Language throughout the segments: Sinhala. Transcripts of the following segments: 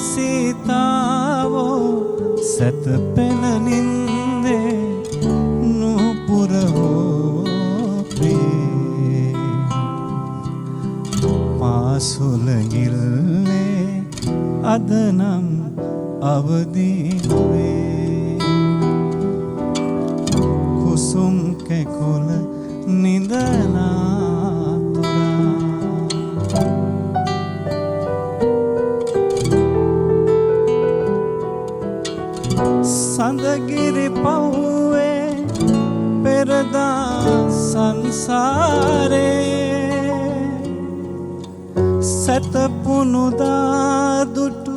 සීතාවෝ සැතපෙන නින්දේ නූපුර හෝ ප්‍රියේ පාසුලගිල්ලේ අදනම් අවදී වේ කුසුම් කැකුල නිදනා සඳගිරි පව්වේ පෙරදා සංසාරේ සැතපුුණුදා දුටු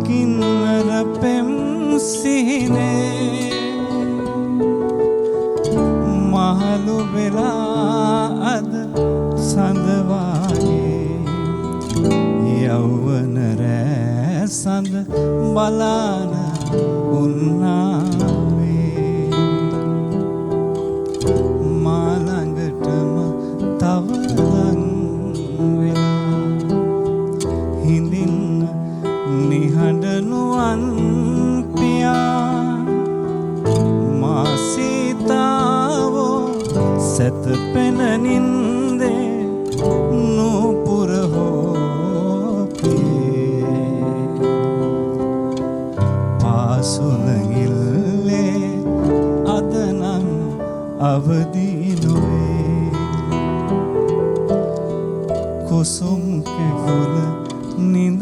කින්නර පෙම් සිහිනේ මහලු වෙලා අද සඳවාගේ යෞවන රෑ සඳ බලාන උන්නාවේ මාළඟටම තවලං වෙලා හිඳින්න නිහඬනුවන් පියා මා සීතාවෝ සැතපෙන නින්දේ නූපුර හෝ පියේ පාසුලගිල්ලේ අදනම් අවදී නොවේ කුසුම් කැකුල නිද